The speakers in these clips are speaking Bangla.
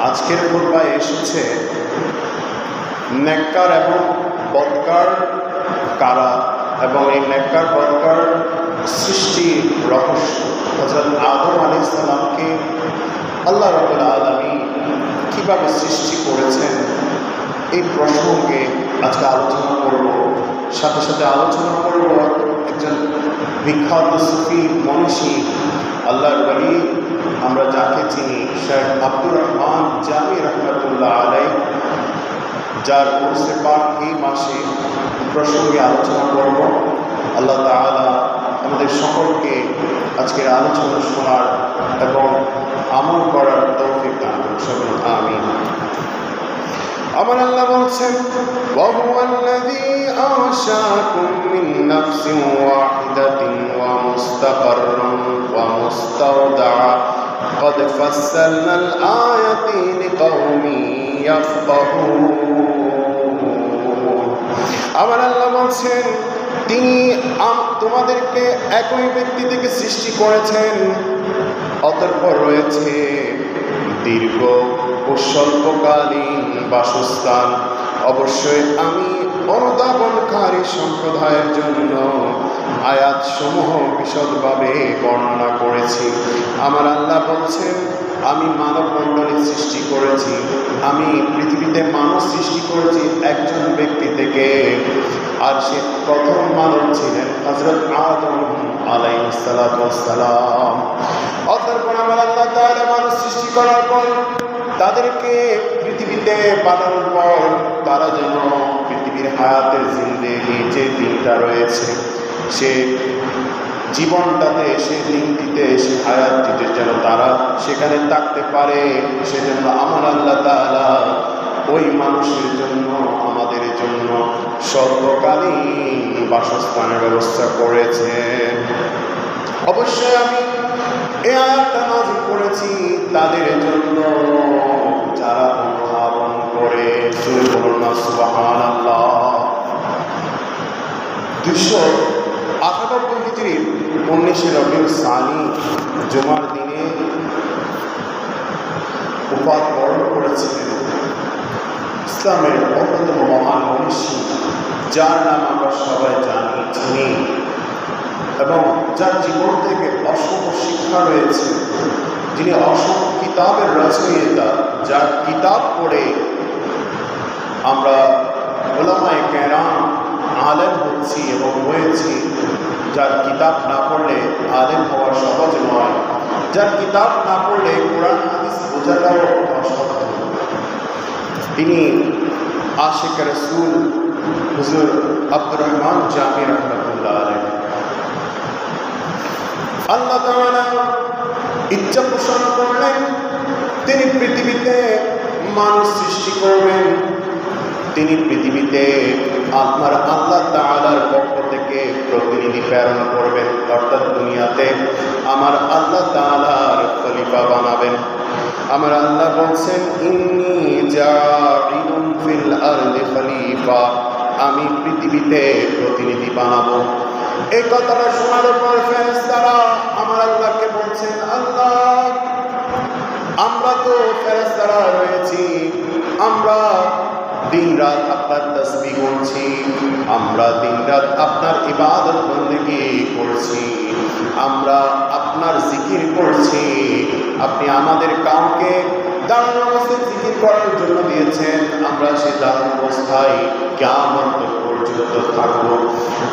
আজকের খুতবায় এসেছে নেককার এবং বদকার কারা এবং এই নেককার বদকার সৃষ্টির রহস্য। হযরত আদম আলাইহিস সালামকে আল্লাহ রাব্বুল আলামিন কিভাবে সৃষ্টি করেছেন এই প্রসঙ্গে আজকে আলোচনা করব। সাথে সাথে আলোচনা করব একজন বিখ্যাত সুফি মনীষী আল্লাহর ওলি, আমরা যাকে চিনি শেখ আব্দুর রহমান জামি রহমাতুল্লাহ আলাইহ, যার উরসে পাক এই মাসে প্রসঙ্গে আলোচনা করব। আল্লাহ তাআলা আমাদের সকলকে আজকের আলোচনা শোনার এবং আমল করার তৌফিক দান করুন। আমিন। আমার আল্লাহ বলছেন, ওয়াহুয়াল্লাযী আনশাকুম মিন নাফসিন ওয়াহিদাতিন ওয়া মুস্তাকাররান ওয়া মুস্তাওদাআ قد فصلنا الآيات لقوم يفقهون। আমার আল্লাহ বলছেন, তিনি তোমাদেরকে একই ব্যক্তি থেকে সৃষ্টি করেছেন, অতঃপর রয়েছে দীর্ঘ ও স্বল্পকালীন বাসস্থান। অবশ্যই আমি অনুধাবনকারী সম্প্রদায়ের জন্য আয়াতসমূহ বিশদভাবে বর্ণনা করেছি। আমার আল্লাহ বলছেন, আমি মানব মণ্ডলী সৃষ্টি করেছি, আমি পৃথিবীতে মানুষ সৃষ্টি করেছি একজন ব্যক্তি থেকে, আর সে প্রথম মানব ছিলেন হযরত আদম আলাইহিস সালাতু ওয়াস সালাম। অতঃপর আমার আল্লাহ তাআলা মানুষ সৃষ্টি করার পর তাদেরকে পৃথিবীতে পাঠানোর পর তারা যেন পৃথিবীর হায়াতের জিন্দেগি যে দিনটা রয়েছে, সে জীবনটাতে, সে দিনটিতে, সে হায়াতটিতে যেন তারা সেখানে থাকতে পারে, সেজন্য আমার আল্লাহ তাআলা ওই মানুষের জন্য, আমাদের জন্য সর্বকালীন বাসস্থানের ব্যবস্থা করেছেন। অবশ্যই আমি এই আয়াতটা নাযিল করেছি তাদের জন্য যারা অনুধাবন করে। বলুন না সুবহানাল্লাহ। 298 হিজরি 19 রবিউল সানি জুমার দিনে উপাত বরণ করেছিলেন ইসলামের অন্যতম মহান মনীষী, যার নাম আমরা সবাই জানি, চিনি, এবং যার জীবন থেকে অসংখ্য শিক্ষা রয়েছে, যিনি অসংখ্য কিতাবের রচয়িতা, যার কিতাব পড়ে আমরা উলামায়ে কেরাম আলেম হচ্ছি এবং হয়েছি। যার কিতাব না পড়লে আলেম হওয়া সহজ নয়, যার কিতাব না পড়লে কোরআন হাদিস বোঝাটাও অসাধ্য। তিনি আশিক রাসূল হুজুর আব্দুর রহমান জামি রহমাতুল্লাহ আলাইহ। আল্লাহ তাআলা ইচ্ছা পোষণ করলেন, তিনি পৃথিবীতে মানুষ সৃষ্টি করবেন। তিনি পৃথিবীতে আমার আল্লাহ তাআলার পক্ষ থেকে প্রতিনিধি প্রেরণ করবেন, অর্থাৎ দুনিয়াতে আমার আল্লাহ তাআলার খলিফা বানাবেন। আমার আল্লাহ বলছেন, ইন্নী জাইলুন ফিল আরদি খলিফা, আমি পৃথিবীতে প্রতিনিধি বানাবো। এই কথাটা শোনার পর ফেরেশতারা আমার আল্লাহকে বলছেন, আল্লাহ, আমরা তো ফেরেশতারা রয়েছি, আমরা দিন রাত আপনার তাসবিহ করছি, আমরা দিন রাত আপনার ইবাদত বন্দেগী করছি, আমরা আপনার জিকির করছি। আপনি আমাদের কাউকে দাঁড়ানো অবস্থায় জিকির করার জন্য দিয়েছেন, আমরা সেই দাঁড়ানো অবস্থায় কিয়ামত পর্যন্ত থাকব।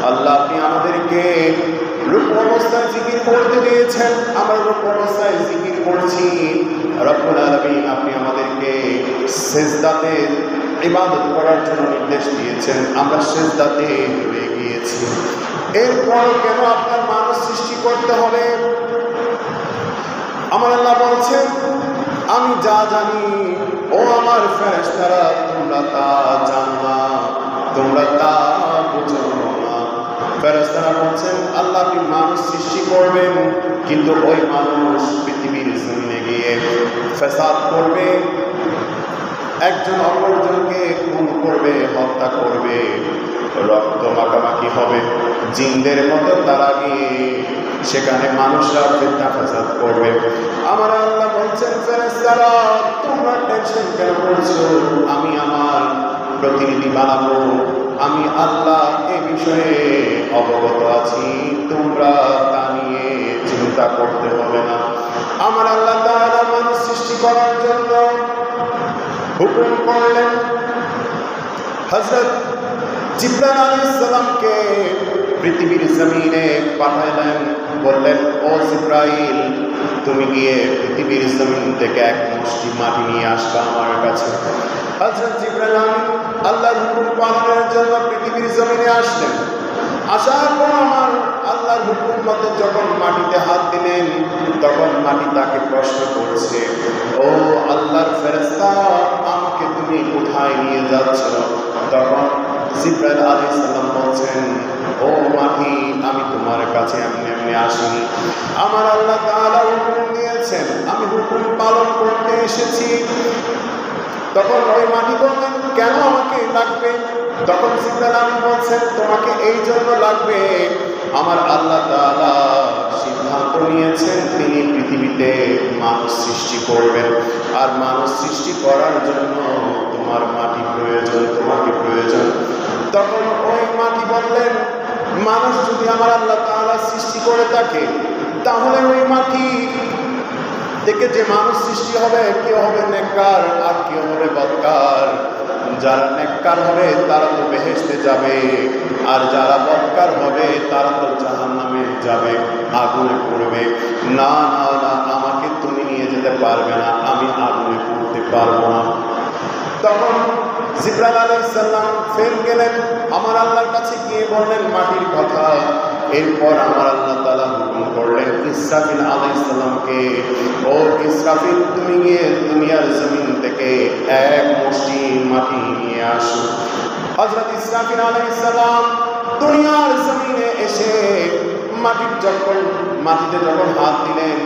আল্লাহ, আপনি আমাদেরকে রুকু অবস্থায় জিকির করতে দিয়েছেন, আমরা রুকু অবস্থায় জিকির করছি। রব্বুল আলামিন, আপনি আমাদেরকে সিজদাতে ইবাদত করার জন্য নির্দেশ দিয়েছেন, আমরা সিজদাতে হয়ে গিয়েছি। এরপর কেন আপনার মানুষ সৃষ্টি করতে হবে? আমার আল্লাহ বলছেন, আমি যা জানি ও আমার ফেরেশতারা তোমরা তা জানো না, তোমরা তা বুঝো না। ফেরেশতারা বলছেন, আল্লাহ আপনি মানুষ সৃষ্টি করবেন, কিন্তু ওই মানুষ পৃথিবীর জমিনে গিয়ে ফসাদ করবে, একজন অপরজনকে খুন করবে, হত্যা করবে, রক্ত মাখামাখি হবে, জিনদের মতো তারা গিয়ে সেখানে মানুষরা ফিতনা ফাসাদ করবে। আমার আল্লাহ বলছেন, ফেরেশতারা তোমরা টেনশন কেন করছো? আমি আমার প্রতিনিধি বানাবো, আমি আল্লাহ এ বিষয়ে অবগত আছি, তোমরা তা নিয়ে চিন্তা করতে হবে না। আমার আল্লাহ তাআলা মানুষ সৃষ্টি করার জন্য হুকুম করলেন, হযরত জিবরাইল আলাইহিস সালামকে পৃথিবীর জমিনে পাঠালেন। বললেন, ও জিবরাইল, তুমি গিয়ে পৃথিবীর জমিন থেকে এক মুষ্টি মাটি নিয়ে আসবা আমার কাছে। হযরত জিবরাইল আল্লাহর হুকুম পালনের জন্য পৃথিবীর জমিনে আসলেন। আসার পর আমার আল্লাহর হুকুম মতো যখন মাটিতে হাত দিলেন, তখন মাটি তাকে প্রশ্ন করছে, ও আল্লাহর ফেরেশতা, আমাকে তুমি কোথায় নিয়ে যাচ্ছ? তখন জিবরাইল আলাইহিস সালাম বলছেন, ও মাটি, আমি তোমার কাছে এমনি এমনি আসিনি, আমার আল্লাহ তাআলা হুকুম দিয়েছেন, আমি হুকুম পালন করতে এসেছি। তখন ওই মাটি বললেন, কেন আমাকে লাগবে? তখন জিবরাইল আমিন বলছেন, তোমাকে এই জন্য লাগবে, আমার আল্লাহ তাআলা সিদ্ধান্ত নিয়েছেন তিনি পৃথিবীতে মানুষ সৃষ্টি করবেন, আর মানুষ সৃষ্টি করার জন্য তোমার মাটি প্রয়োজন, তোমাকে প্রয়োজন। তখন ওই মাটি বললেন, মানুষ যদি আমার আল্লাহ তাআলা সৃষ্টি করে থাকে, তাহলে ওই মাটি থেকে যে মানুষ সৃষ্টি হবে, কেউ হবে নেককার আর কেউ হবে বদকার। যারা নেককার হবে তারা তো বেহেশতে যাবে, আর যারা বদকার হবে তারা তো জাহান্নামে যাবে, আগুনে পড়বে। না না না, আমাকে তুমি নিয়ে যেতে পারবে না, আমি আগুনে পড়তে পারবো না। তখন জিবরাইল আলাইহিস সালাম ফের গেলেন, আমার আল্লাহর কাছে গিয়ে বললেন মাটির কথা। এরপর আমার আল্লাহ তাআলা হুকুম করলেন ইসরাফিল আলাইহিস সালামকে, ও ইসরাফিল, তুমি গিয়ে দুনিয়ার জমিন থেকে এক মুষ্টি মাটি নিয়ে আসো। হযরত ইসরাফিল আলাইহিস সালাম দুনিয়ার জমিনে এসে মাটিতে যখন হাত দিলেন,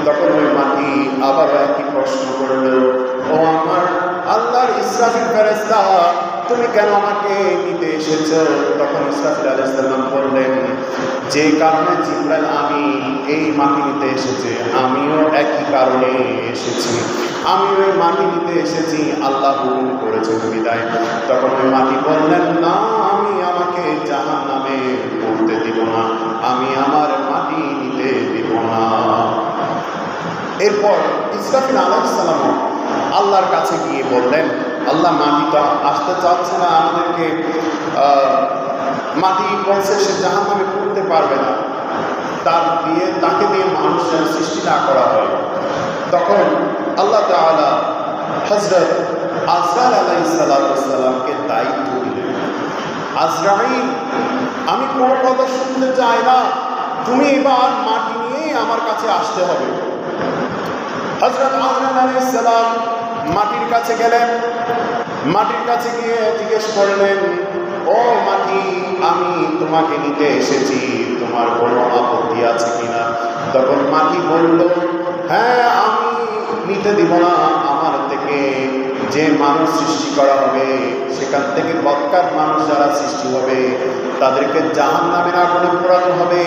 তখন ওই মাটি আবার একই প্রশ্ন করল, ও আমার আল্লাহর ইসরাফিল ফেরেশতা, তুমি কেন আমাকে নিতে এসেছ? তখন ইসরাফিল আলাইহিস সালাম বললেন, যে কারণে জিবরাইল আমি এই মাটি নিতে এসেছে, আমিও একই কারণে এসেছি, আমি ওই মাটি নিতে এসেছি, আল্লাহ হুকুম করেছেন বিদায়। তখন ওই মাটি বললেন, না, আমি আমাকে জাহান্নামে পড়তে দিব না, আমি আমার মাটি নিতে দিব না। এরপর ইসরাফিল আলাইহিস সালাম আল্লাহর কাছে গিয়ে বললেন, আল্লাহ, মাটিটা আসতে চাচ্ছে না আমাদেরকে, মাটি বলছে সে জাহান্নামে পড়তে পারবে না, তাকে দিয়ে মানুষ যেন সৃষ্টি না করা হয়। তখন আল্লাহ তাআলা হযরত আজরাইল আলাইহিস সালামকে দায়িত্ব দিলেন, আজরাইল, আমি কোনো কথা শুনতে চাই না, তুমি এবার মাটি নিয়ে আমার কাছে আসতে হবে। হযরত আজরাইল আলাইহিস সালাম মাটির কাছে গেলেন, মাটির কাছে গিয়ে জিজ্ঞেস করলেন, ও মাটি, আমি তোমাকে নিতে এসেছি, তোমার কোনো আপত্তি আছে কিনা? তখন মাটি বলল, হ্যাঁ, আমি নিতে দিব না, আমার থেকে যে মানুষ সৃষ্টি করা হবে, সেখান থেকে বদকার মানুষ যারা সৃষ্টি হবে তাদেরকে জাহান্নামের আগুনে পোড়ানো হবে,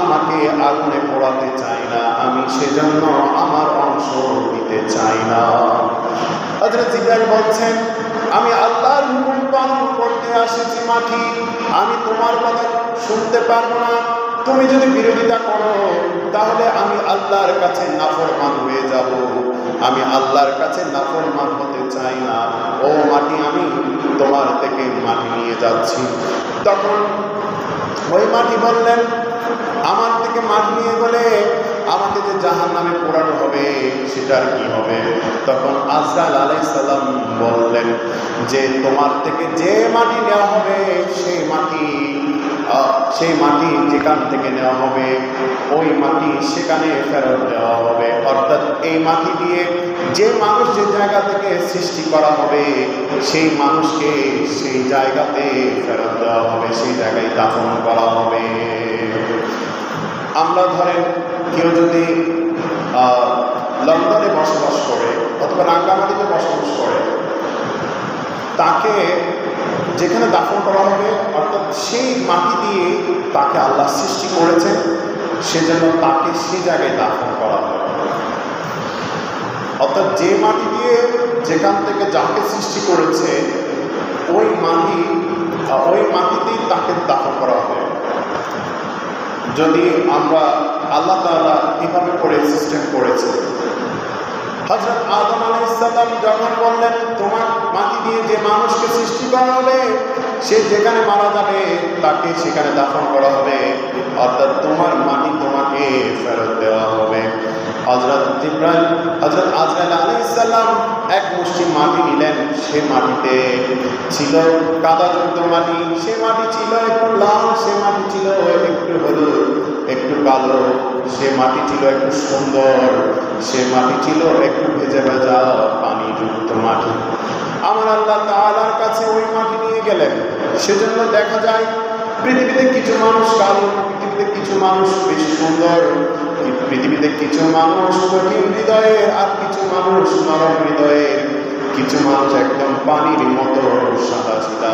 আমাকে আগুনে পোড়াতে চাই না, আমি সেজন্য আমার অংশ দিতে চাই না। হযরত জিবরাইল বলছেন, আমি আল্লাহর হুকুম পালন করতে আসেছি মাটি, আমি তোমার কথা শুনতে পারবো না, তুমি যদি বিরোধিতা করো তাহলে আমি আল্লাহর কাছে নাফরমান হয়ে যাব, আমি আল্লাহর কাছে নাফরমান হতে চাই না। ও মাটি, আমি তোমার থেকে মাটি নিয়ে যাচ্ছি। তখন ওই মাটি বললেন, আমার থেকে মাটি নিয়ে গেলে আমাকে যে জাহান্নামে পোড়ানো হবে সেটার কি হবে? তখন আজরাইল আলাইহিস সালাম বললেন যে তোমার থেকে যে মাটি নেওয়া হবে সেই মাটি যেখান থেকে নেওয়া হবে ওই মাটি সেখানে ফেরত দেওয়া হবে, অর্থাৎ এই মাটি দিয়ে যে মানুষ যে জায়গা থেকে সৃষ্টি করা হবে সেই মানুষকে সেই জায়গাতে ফেরত দেওয়া হবে, সেই জায়গায় দাফন করা হবে। আমরা ধরেন কেউ যদি লন্ডনে বসবাস করে অথবা রাঙ্গামাটিতে বসবাস করে, তাকে যেখানে দাফন করা হবে, অর্থাৎ সেই মাটি দিয়ে তাকে আল্লাহ সৃষ্টি করেছেন, সেজন্য তাকে সে জায়গায় দাফন করা হবে। অর্থাৎ যে মাটি দিয়ে যেখান থেকে যাকে সৃষ্টি করেছে ওই মাটিতেই তাকে দাফন করা হবে। যদি আমরা আল্লাহ তাআলা এভাবে করে সিস্টেম করেছে। হযরত আদম আলাইহিস সালাম যখন বললেন তোমার মাটি দিয়ে যে মানুষকে সৃষ্টি করা হবে, সে যেখানে মারা যাবে তাকে সেখানে দাফন করা হবে, অর্থাৎ তোমার মাটি তোমাকে ফেরত দেওয়া হবে। হযরত আজরাইল আলাইহিস সালাম এক মুষ্টি মাটি নিলেন, সে মাটিতে ছিল কাদাযুক্ত মাটি, সে মাটি ছিল একটু লাল, সে মাটি ছিল একটু হলুদ, একটু কালো, সে মাটি ছিল একটু সুন্দর, সে মাটি ছিল একটু ভেজা ভেজা পানিযুক্ত মাটি। আমার আল্লাহ তাআলার কাছে ওই মাটি নিয়ে গেলেন। সেজন্য দেখা যায় পৃথিবীতে কিছু মানুষ কালো, পৃথিবীতে কিছু মানুষ বেশ সুন্দর, পৃথিবীতে কিছু মানুষ কঠিন হৃদয়ের, আর কিছু মানুষ নরম হৃদয়ের, কিছু মানুষ একদম পানির মতো সাদা সিধা।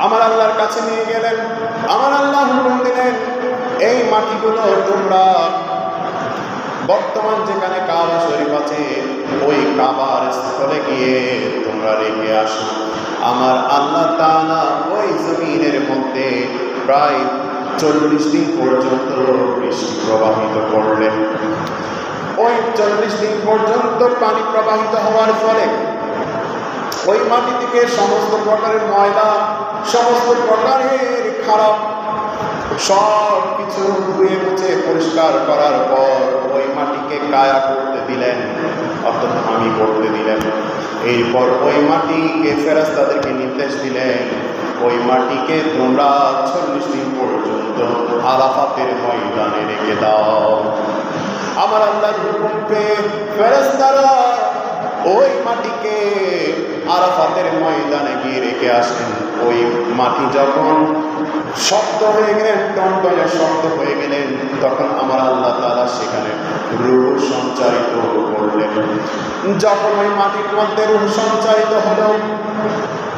আমার আল্লাহর কাছে নিয়ে গেলেন। আমার আল্লাহ হুকুম দিলেন এই মাটিগুলো তোমরা বর্তমান যেখানে কাবা শরীফ আছে ওই কাবার স্থলে গিয়ে তোমরা রেখে আসো। আমার আল্লাহ তাআলা ওই জমিনের মধ্যে প্রায় 40 দিন পর্যন্ত বৃষ্টি প্রবাহিত করলেন। ওই 40 দিন পর্যন্ত পানি প্রবাহিত হওয়ার ফলে ওই মাটি থেকে সমস্ত প্রকারের ময়লা, সমস্ত প্রকারের খারাপ সব কিছু ধুয়ে মুছে পরিষ্কার করার পর ওই মাটিকে কায়া করতে দিলেন, অর্থাৎ আমি করতে দিলেন। এরপর ওই মাটিকে ফেরেশতাদেরকে নির্দেশ দিলেন ওই মাটিকে তোমরা 40 দিন পর্যন্ত আরাফাতের ময়দানে রেখে দাও। আমার আল্লাহর হুকুম পেয়ে ফেরেশতারা ওই মাটিকে আরাফাতের ময়দানে গিয়ে রেখে আসেন। ওই মাটি যখন শব্দ হয়ে গেলেন, টনটনে শব্দ হয়ে গেলেন, তখন আমার আল্লাহ তাআলা সেখানে রূহ সঞ্চারিত করলেন। যখন ওই মাটির মধ্যে রূহ সঞ্চারিত হলো,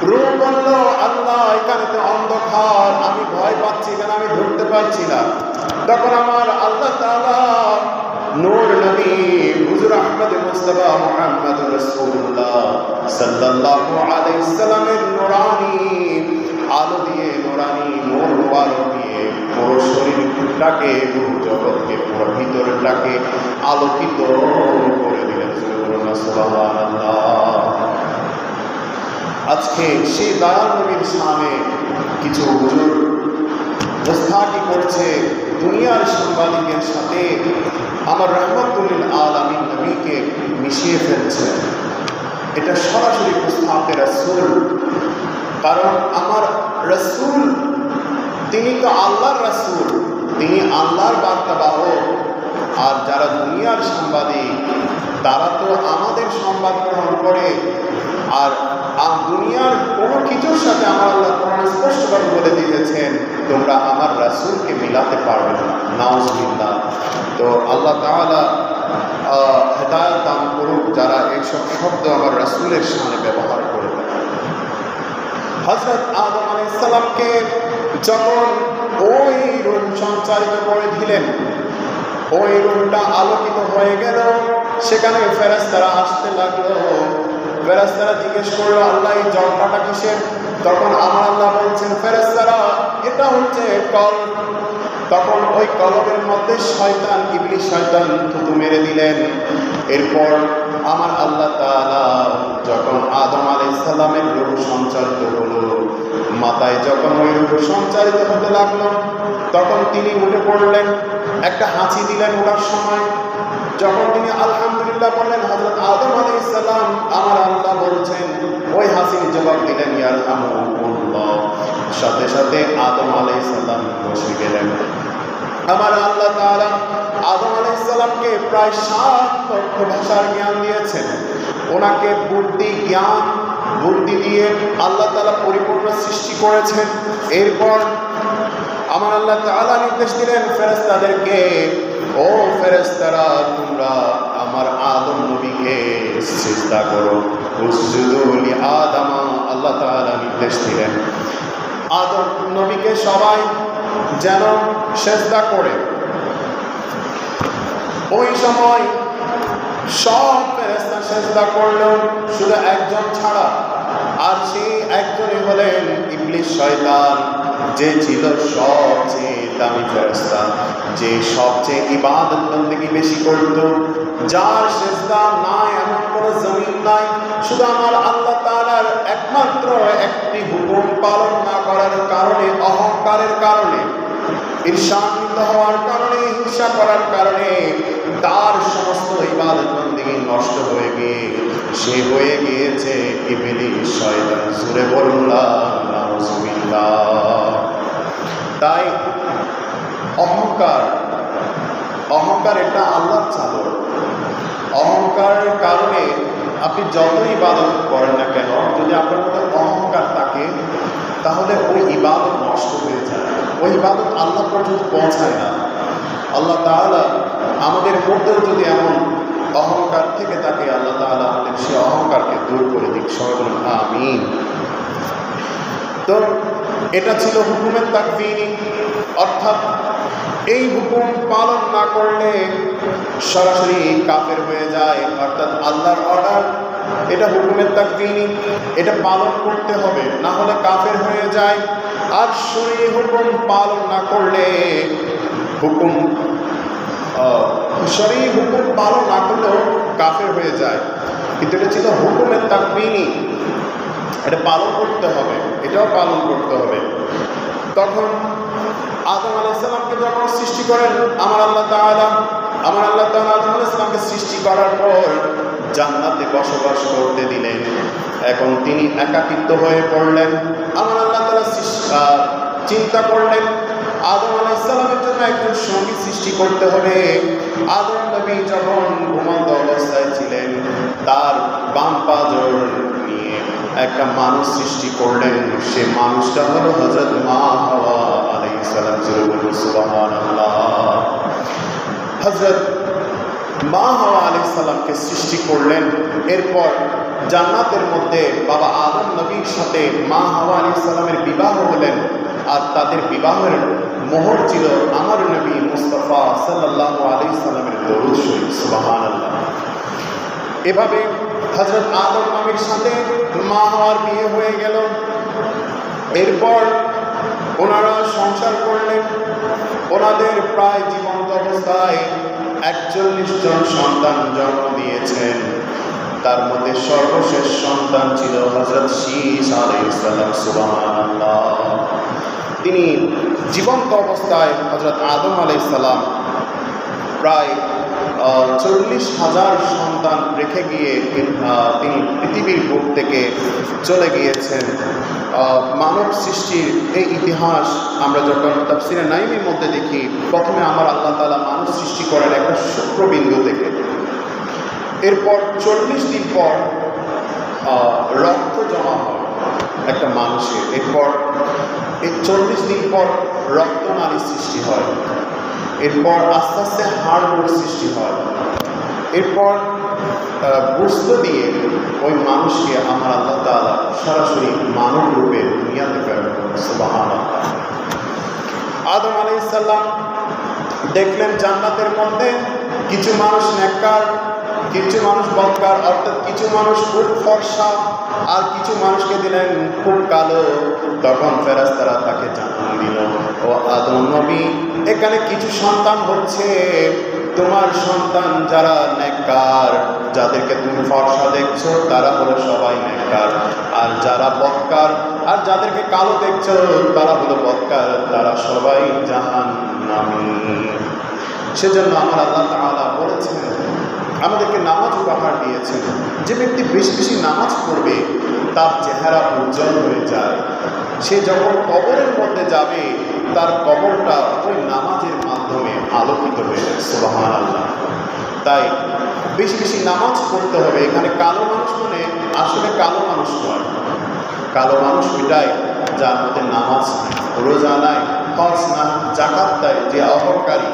রূহ বলল আল্লাহ এখানে তো অন্ধকার, আমি ভয় পাচ্ছি, এখানে আমি ধরতে পারছি না। তখন আমার আল্লাহ তাআলা নূর নবী হুজুর আহমদ মুস্তাফা মুহাম্মদ রাসূলুল্লাহ সাল্লাল্লাহু আলাইহি সাল্লামের নূরানি আলো দিয়ে, নূরানি নূর মুবারক দিয়ে পুরো শরীরটাকে, রূহ জগৎকে, পুরো ভিতরটাকে আলোকিত করে দিলেন। সুবহানাল্লাহ। আজকে সেই দয়াল নবীর সামনে কিছু হুজুর মুস্তাকি করছে, দুনিয়ার সাংবাদিকের সাথে আমার রাহমাতুল আলামিন নবীকে মিশিয়ে ফেলছে। এটা সরাসরি মুস্তাকে রাসূল, কারণ আমার রাসূল তিনি তো আল্লাহর রাসূল, তিনি আল্লাহর বার্তাবাহক। আর যারা দুনিয়ার সাংবাদিক তারা তো আমাদের সংবাদ গ্রহণ করে, আর দুনিয়ার কোনো কিছুর সাথে আমার আল্লাহ কোরআনে স্পষ্টভাবে বলে দিয়েছেন তোমরা আমার রাসূলকে মিলাতে পারবে না। নাউজুবিল্লাহ। তো আল্লাহ তাআলা হেদায়েত দান করুক যারা এইসব শব্দ আমার রাসূলের সামনে ব্যবহার করে থাকে। হযরত আদম আলাইহিস সালামকে যখন ওই রূহ সঞ্চারিত করে দিলেন, ওই রূহটা আলোকিত হয়ে গেল, সেখানে ফেরেশতারা আসতে লাগলো। ফেরেশতারা জিজ্ঞেস করলো আল্লাহ এই জলটা কিসের? তখন আমার আল্লাহ বলছেন ফেরেশতারা এটা হচ্ছে কলব। তখন ওই কলবের মধ্যে শয়তান, ইবলিস শয়তান থুতু মেরে দিলেন। এরপর আমার আল্লাহ তাআলা যখন আদম আলাইহিস সালামের রূহ সঞ্চারিত হলো, মাথায় যখন ওই রূহ সঞ্চারিত হতে লাগলো, তখন তিনি উঠে পড়লেন, একটা হাঁচি দিলেন ওঠার সময়। যখন তিনি আলহামদুলিল্লাহ বললেন হযরত আদম আলাইহিস সালাম, আমার আল্লাহ বলছেন ওই হাসির জবাব দিলেন ইয়ারহামুকুল্লাহ। সাথে সাথে আদম আলাইহিস সালাম বসে গেলেন। আমার আল্লাহ তাআলা আদম আলাইহিস সালামকে প্রায় 7 লক্ষ ভাষার জ্ঞান দিয়েছেন। ওনাকে বুদ্ধি, জ্ঞান, বুদ্ধি দিয়ে আল্লাহ তাআলা পরিপূর্ণ সৃষ্টি করেছেন। এরপর আমার আল্লাহ তাআলা নির্দেশ দিলেন ফেরেশতাদেরকে, ও ফেরেশতারা তোমরা আমার আদম নবীকে সিজদা করো। উসজুদু লিআদম, আল্লাহ তাআলা নির্দেশ দিলেন আদম নবীকে সবাই যেন সিজদা করে। ওই সময় সব ফেরেশতা সিজদা করলো, শুধু একজন ছাড়া। আর সেই একজনই হলেন ইবলিস শয়তান, যে ছিল সবচেয়ে দামি ফেরেশতা, যে সবচেয়ে ইবাদত বন্দেগী বেশি করত, যার সিজদা নাই এমন কোনো জমিন নাই। শুধু আমার আল্লাহ তাআলার একমাত্র একটি হুকুম পালন না করার কারণে, অহংকারের কারণে, ঈর্ষান্বিত হওয়ার কারণে, হিংসা করার কারণে তার সমস্ত ইবাদত বন্দেগী নষ্ট হয়ে গিয়ে সে হয়ে গিয়েছে ইবলিস শয়তান। জোরে বলুন নাউজুবিল্লাহ। তাই অহংকার এটা আল্লাহর চাদর। অহংকারের কারণে আপনি যতই ইবাদত করেন না কেন, যদি আপনার মধ্যে অহংকার থাকে তাহলে ওই ইবাদত নষ্ট হয়ে যায়, ওই ইবাদত আল্লাহ পর্যন্ত পৌঁছায় না। আল্লাহ তাআলা আমাদের মধ্যেও যদি এমন অহংকার থেকে থাকে, আল্লাহ তাআলা আমাদের সেই অহংকারকে দূর করে দিক। সবাই বলুন আমিন। তো এটা ছিল হুকুমের তাকফীরি, অর্থাৎ এই হুকুম পালন না করলে সরাসরি কাফের হয়ে যায়, অর্থাৎ আল্লাহর অর্ডার, এটা হুকুমের তাকফীরি, এটা পালন করতে হবে, না হলে কাফের হয়ে যায়। আর শরীয়ত হুকুম পালন না করলে শরীয়ত হুকুম পালন না করলেও কাফের হয়ে যায়। কিন্তু এটা ছিল হুকুমের তাকফীরি, এটা পালন করতে হবে, এটাও পালন করতে হবে। তখন আদম আলাইহিস সালামকে যখন সৃষ্টি করেন আমার আল্লাহ তাআলা আদম আলাইহিস সালামকে সৃষ্টি করার পর জান্নাতে বসবাস করতে দিলেন। এখন তিনি একাকিত্ব হয়ে পড়লেন। আমার আল্লাহ তাআলা চিন্তা করলেন আদম আলাইহিস সালামের জন্য একজন সঙ্গী সৃষ্টি করতে হবে। আদম নবী যখন ঘুমন্ত অবস্থায় ছিলেন, তার বাম পাজর নিয়ে একটা মানুষ সৃষ্টি করলেন। সে মানুষটা হলো হযরত মা হাওয়া আলাইহিস সালাম। সুবহানাল্লাহ। হযরত মা হাওয়া আলাইহিস সালামকে সৃষ্টি করলেন। এরপর জান্নাতের মধ্যে বাবা আদম নবীর সাথে মা হাওয়া আলাইহিস সালামের বিবাহ হলেন। আর তাদের বিবাহের মোহর ছিল আমার নবী মুস্তাফা সাল্লাল্লাহু আলাইহি সাল্লামের দরুদ শরীফ। সুবহানাল্লাহ। এভাবে হযরত আদম নবীর সাথে মা হাওয়ার বিয়ে হয়ে গেল। এরপর ওনারা সংসার করলেন। ওনাদের প্রায় জীবন্ত অবস্থায় 41 জন সন্তান জন্ম দিয়েছেন। তার মধ্যে সর্বশেষ সন্তান ছিল হযরত শীস আলাইহিস সালাম। সুবহানাল্লাহ। তিনি জীবন্ত অবস্থায় হযরত আদম আলাইহিস সালাম প্রায় 40,000 সন্তান রেখে গিয়ে তিনি পৃথিবীর বুক থেকে চলে গিয়েছেন। মানব সৃষ্টির এই ইতিহাস আমরা যখন তাফসীরে নাইমির মধ্যে দেখি, প্রথমে আমার আল্লাহ তাআলা মানুষ সৃষ্টি করেন একটা শুক্রবিন্দু থেকে। এরপর 40 দিন পর রক্ত জমা হয় একটা মানুষের। এরপর এই 40 দিন পর রক্তনালী সৃষ্টি হয়। এরপর আস্তে আস্তে হাড়গোড় সৃষ্টি হয়। এরপর গোশত দিয়ে ওই মানুষকে আমার আল্লাহ তাআলা সরাসরি মানব রূপে দুনিয়াতে প্রেরণ করেন। সুবহানাল্লাহ। আদম আলাইহিস সালাম দেখলেন জান্নাতের মধ্যে কিছু মানুষ নেককার, কিছু মানুষ বদকার, অর্থাৎ কিছু মানুষ খুব ফর্সা আর কিছু মানুষকে দিলেন খুব কালো। তখন ফেরেশতারা তাকে জানান দিল, ও আদম নবী, এখানে কিছু সন্তান হচ্ছে, তোমার সন্তান যারা নেককার, যাদেরকে তুমি ফর্সা দেখছো তারা হলো সবাই নেককার, আর যারা বদকার আর যাদেরকে কালো দেখছো তারা হলো বদকার, তারা সবাই জাহান্নামী। সেজন্য আমার আল্লাহ তাআলা বলেছেন, আমাদেরকে নামাজ উপহার দিয়েছেন। যে ব্যক্তি বেশি বেশি নামাজ পড়বে তার চেহারা উজ্জ্বল হয়ে যায়। সে যখন কবরের মধ্যে যাবে তার কবরটা ওই নামাজের মাধ্যমে আলোকিত হয়ে যায়। সুবহানাল্লাহ। তাই বেশি বেশি নামাজ পড়তে হবে। এখানে কালো মানুষ মানে আসলে কালো মানুষ নয়, কালো মানুষ ওইটাই যার মধ্যে নামাজ, রোজা নাই, হজ না, যাকাত দেয়, যে অহংকারী,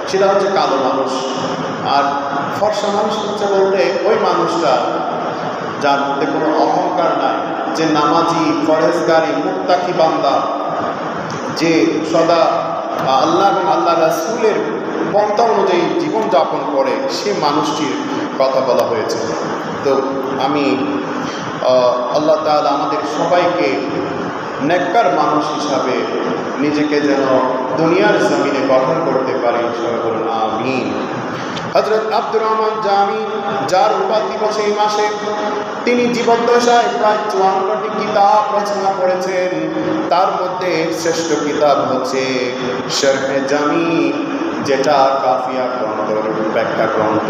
সেটা হচ্ছে কালো মানুষ। আর ফর্সা মানুষ হচ্ছে বলতে ওই মানুষটা যার মধ্যে কোনো অহংকার নাই, যে নামাজি, ফরেজগারি, মুত্তাকি বান্দা, যে সদা আল্লাহ এবং আল্লাহ রাসূলের পন্থা অনুযায়ী জীবনযাপন করে, সে মানুষটির কথা বলা হয়েছে। তো আমি আল্লাহ তাআলা আমাদের সবাইকে নেককার মানুষ হিসাবে নিজেকে যেন দুনিয়ার জমিনে গঠন করতে পারি, সবাই বলুন আমিন। হযরত আব্দুর রহমান জামি, যার উপাধি দিবস এই মাসে, তিনি জীবদ্দশায় প্রায় 54টি কিতাব রচনা করেছেন। তার মধ্যে শ্রেষ্ঠ কিতাব হচ্ছে শরহে জামি, যেটা কাফিয়া গ্রন্থের ব্যাখ্যা গ্রন্থ।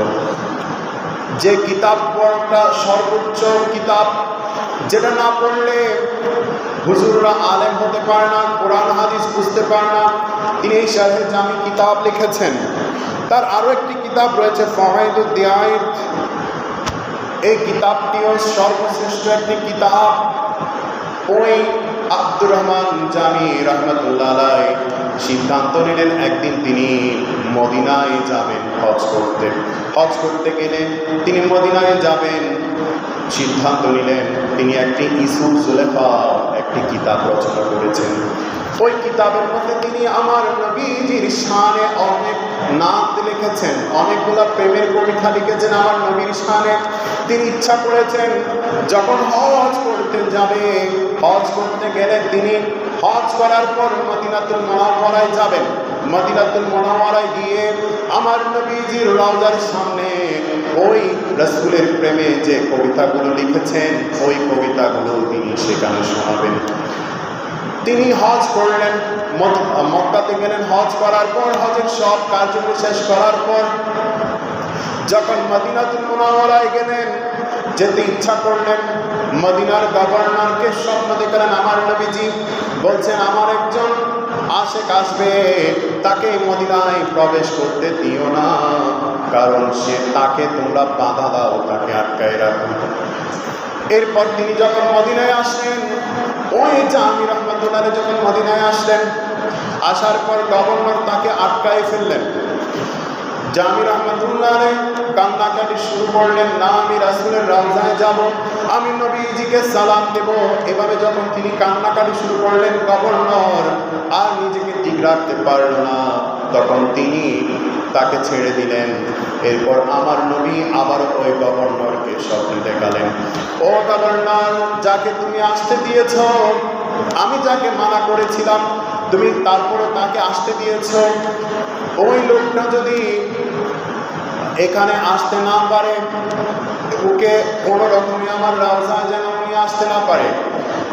যে কিতাব পড়াটা সর্বোচ্চ কিতাব, যেটা না পড়লে হুজুররা আলেম হতে পারে না, কোরআন হাদিস বুঝতে পারে না, তিনি এই শরহে জামি কিতাব লিখেছেন। তার আরও একটি কিতাব রয়েছে ফাওয়াইদুদ দিয়াইত। এই কিতাবটিও সর্বশ্রেষ্ঠ একটি কিতাব। ওই আব্দুর রহমান জামি রহমতুল্লাহ আলাইহি সিদ্ধান্ত নিলেন একদিন তিনি মদিনায় যাবেন হজ করতে। হজ করতে গেলে তিনি মদিনায় যাবেন, সিদ্ধান্ত নিলেন। তিনি একটি ইসুফ জুলেখা একটি কিতাব রচনা করেছেন। ওই কিতাবের মধ্যে তিনি আমার নবীজির শানে অনেক নাত লিখেছেন, অনেকগুলো প্রেমের কবিতা লিখেছেন আমার নবীর শানে। তিনি ইচ্ছা করেছেন যখন হজ করতে যাবে, হজ করতে গেলে তিনি হজ করার পর মদিনাতুল মুনাওয়ারায় যাবেন। মদিনাতুল মুনাওয়ারায় গিয়ে আমার নবীজির রওজার সামনে ওই রাসূলের প্রেমে যে কবিতাগুলো লিখেছেন, ওই কবিতাগুলো তিনি সেখানে শোনাবেন। তিনি হজ করলেন, মক্কাতে গেলেন। হজ করার পর, হজের সব কার্যক্রম শেষ করার পর যখন মদিনাতুল মুনাওয়ারায় গেলেন, যেতে ইচ্ছা করলেন, মদিনার গভর্নরকে স্বপ্ন দেখলেন আমার নবীজি। বলছেন আমার একজন আশেক আসবে, তাকে মদিনায় প্রবেশ করতে দিও না, কারণ তাকে তোমরা বাধা দাও, তাকে আটকায় রাখো। এরপর তিনি যখন মদিনায় আসলেন, ওই জামি রহমতুল্লাহ যখন মদিনায় আসলেন, আসার পর গভর্নর তাকে আটকায় ফেললেন। জামি রহমতুল্লাহ কান্নাকাটি শুরু করলেন, না আমি রাসূলের রওজায় যাব, আমি নবীজিকে সালাম দেব। এভাবে যখন তিনি কান্নাকাটি শুরু করলেন, গভর্নর আর নিজেকে ঠিক রাখতে পারল না, তখন তিনি তাকে ছেড়ে দিলেন। এরপর আমার নবী আবার ওই গভর্নরকে স্বপ্নে দেখালেন, ও গভর্নর, যাকে তুমি আসতে দিয়েছ, আমি যাকে মানা করেছিলাম, তুমি তারপরও তাকে আসতে দিয়েছ। ওই লোকটা যদি এখানে আসতে না পারে, ওকে কোনো রকমই আমার রওজায় যেন নিয়ে আসতে না পারে।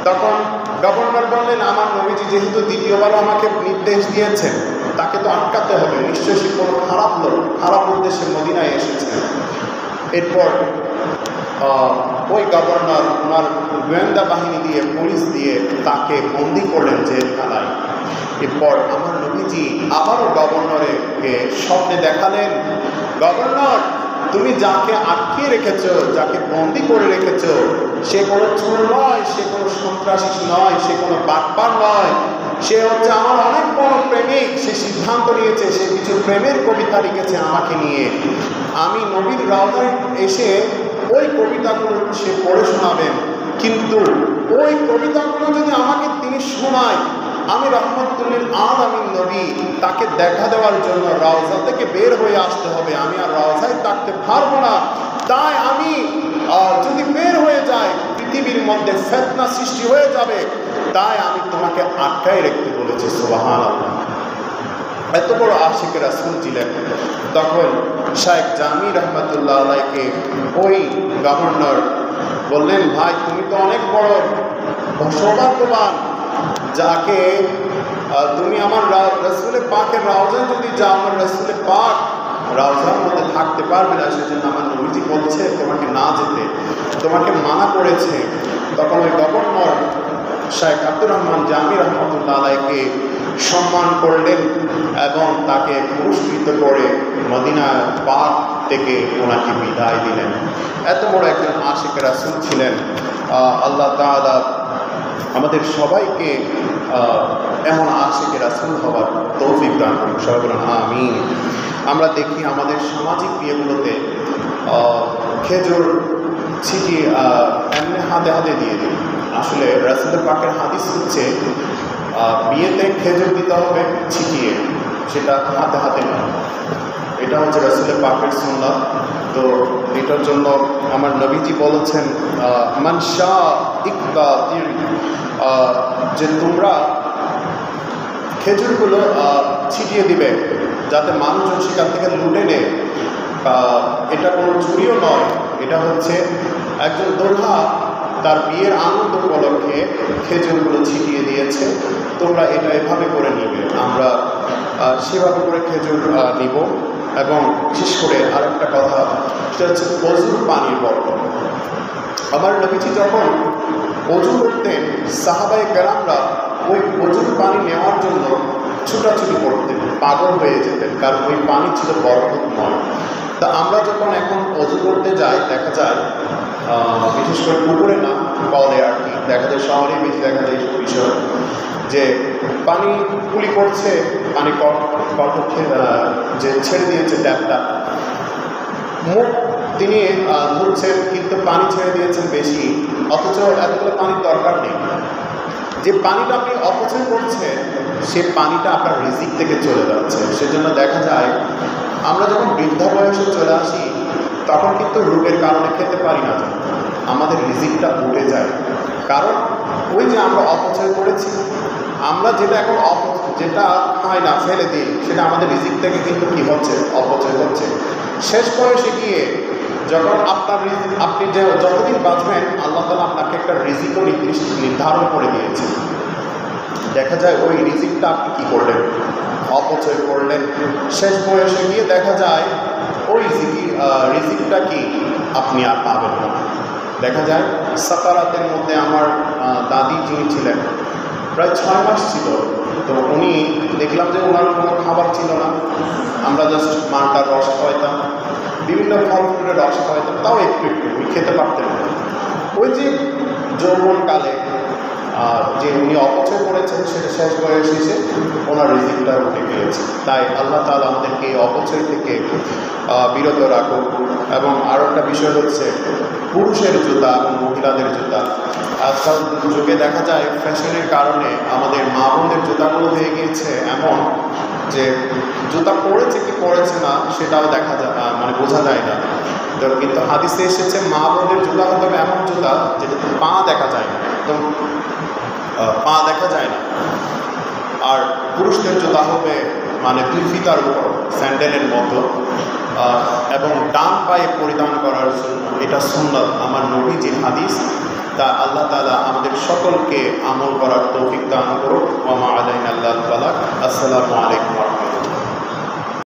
তখন গভর্নর বললেন, আমার নবীজি যেহেতু দ্বিতীয়বার আমাকে নির্দেশ দিয়েছেন, তাকে তো আটকাতে হবে, নিশ্চয়ই সে কোনো খারাপ লোক, খারাপ উদ্দেশ্যে মদিনায় এসেছেন। এরপর ওই গভর্নর ওনার গোয়েন্দা বাহিনী দিয়ে, পুলিশ দিয়ে তাকে বন্দি করলেন জেলখানায়। এরপর আমার নবীজি আবারও গভর্নরকে স্বপ্নে দেখালেন, গভর্নর, তুমি যাকে আটকিয়ে রেখেছো, যাকে বন্দি করে রেখেছো, সে কোনো চোর নয়, সে কোনো সন্ত্রাসী নয়, সে কোনো বাটপার নয়, সে হচ্ছে আমার অনেক বড় প্রেমিক। সে সিদ্ধান্ত নিয়েছে, সে কিছু প্রেমের কবিতা লিখেছে আমাকে নিয়ে। আমি নবীর রওজায় এসে ওই কবিতাগুলো সে পড়ে শোনাবেন, কিন্তু ওই কবিতাগুলো যদি আমাকে তিনি শোনায়, আমি রহমতুল্লিল আলামিন নবী, তাকে দেখা দেওয়ার জন্য রওজা থেকে বের হয়ে আসতে হবে, আমি আর রওজায় থাকতে পারবো না। তাই আমি যদি বের হয়ে যাই, পৃথিবীর মধ্যে ফিতনা সৃষ্টি হয়ে যাবে, তাই আমি তোমাকে আটকায় রাখতে বলেছি। সুবহানাল্লাহ। এত বড় আশিক রাসূল ছিলেন। তখন শাইখ জামি রহমতুল্লাহ আলাইকে ওই গভর্নর বললেন, ভাই, তুমি তো অনেক বড় সৌভাগ্যবান, যাকে তুমি আমার রাসূলে পাকের রওজায় যদি যাও, আমার রাসূলে পাক রওজার মধ্যে থাকতে পারবে না, সেজন্য আমার নবীজি বলছে তোমাকে না যেতে, তোমাকে মানা করেছে। তখন ওই গভর্নর শাইখ আব্দুর রহমান জামি রহমতুল্লাহ আলাইকে সম্মান করলেন এবং তাকে পুরস্কৃত করে মদিনা পাক থেকে ওনাকে বিদায় দিলেন। এত বড় একজন আশিক রাসূল ছিলেন। আল্লাহ তাআলা আমাদের সবাইকে এমন আশিক রাসূল হওয়ার তৌফিক দান করুন। সবাই বলুন আমিন। আমরা দেখি আমাদের সামাজিক বিয়েগুলোতে খেজুর ছিটিয়ে এমনি হাতে হাতে দিয়ে দিই। আসলে রাসূল পাকের হাদিস হচ্ছে বিয়েতে খেজুর দিতে হবে ছিটিয়ে, সেটা হাতে হাতে নয়। এটা হচ্ছে রাসূল পাকের সুন্নাত। তো এটার জন্য আমার নবীজি বলেছেন মান শাআ ইকতাতির, যে তোমরা খেজুরগুলো ছিটিয়ে দিবে যাতে মানুষজন সেখান থেকে লুটে নেয়। এটা কোনো চুরিও নয়, এটা হচ্ছে একজন দোলহা তার বিয়ের আনন্দ উপলক্ষে খেজুরগুলো ছিটিয়ে দিয়েছে, তোমরা এটা এভাবে করে নিবে। আমরা সেভাবে করে খেজুর নিব। এবং বিশেষ করে আরেকটা কথা, সেটা হচ্ছে অজুর পানির বর্তন। আমার নবীজি যখন অজু করতেন, সাহাবায়ে কেরামরা ওই অজুর পানি নেওয়ার জন্য ছুটাছুটি করতেন, পাগল হয়ে যেতেন, কারণ ওই পানি ছিল বরকতময়। তা আমরা যখন এখন অজু করতে যাই, দেখা যায় বিশেষ করে পুকুরে না, কলে আর কি, দেখা যায় শহরেই বেশি দেখা যায় এইসব বিষয়, যে পানি কুলি করছে, পানি যে ছেড়ে দিয়েছে ট্যাপটা, মুখ তিনি ধরছেন কিন্তু পানি ছেড়ে দিয়েছেন বেশি, অথচ এতগুলো পানির দরকার নেই। যে পানিটা আপনি অপচয় করছেন, সে পানিটা আপনার রিজিক থেকে চলে যাচ্ছে। সেজন্য দেখা যায় আমরা যখন বৃদ্ধা বয়সে চলে আসি, তখন কিন্তু রোগের কারণে খেতে পারি না, আমাদের রিজিকটা উঠে যায়। কারণ ওই যে আমরা অপচয় করেছি, আমরা যেটা এখন যেটা খাই না ফেলে দিই, সেটা আমাদের রিজিক থেকে কিন্তু কী হচ্ছে, অপচয় হচ্ছে। শেষ বয়সে গিয়ে যখন আপনি যে যতদিন বাঁচবেন, আল্লাহ তাআলা আপনাকে একটা রিজিকও নির্ধারণ করে দিয়েছে। দেখা যায় ওই রিজিকটা আপনি কী করলেন, অপচয় করলেন। শেষ বয়সে গিয়ে দেখা যায় ওই রিজিকটা কি আপনি আর পাবেন না। দেখা যায় সাকারাতের মধ্যে আমার দাদি যিনি ছিলেন, প্রায় 6 মাস ছিল। তো উনি দেখলাম যে ওনার কোনো খাবার ছিল না, আমরা জাস্ট মালটার রস খাওয়াইতাম, বিভিন্ন ফল ফুলের রস খাওয়াইতাম, তাও একটু একটু, উনি খেতে পারতেন না। ওই যে যৌবনকালে যে উনি অপচয় করেছেন, সেটা শেষ বয়সে এসে ওনার রিজিকটা উঠে গিয়েছে। তাই আল্লাহ তাআলা আমাদেরকে এই অপচয় থেকে বিরত রাখুক। এবং আরও একটা বিষয় হচ্ছে পুরুষের জুতা এবং মহিলাদের জুতা। আজকাল যুগে দেখা যায় ফ্যাশনের কারণে আমাদের মা বোনদের জুতাগুলো হয়ে গিয়েছে এমন যে জুতা পরেছে কি পরেছে না সেটাও দেখা যায়, মানে বোঝা যায় না। তো কিন্তু হাদিসে এসেছে মা বোনদের জুতা হতে হবে এমন জুতা যেটাতে পা দেখা যায় না, একদম পা দেখা যায় না। আর পুরুষদের জুতা হবে মানে 2 ফিতার উপর, স্যান্ডেলের মতো, এবং ডান পায়ে পরিধান করার জন্য। এটা সুন্নাত, আমার নবীজির হাদিস। তা আল্লাহ তাআলা আমাদের সকলকে আমল করার তৌফিক দান করুক। ওয়া মা আলাইনা ইল্লাল বালাগ। আসসালামু আলাইকুম।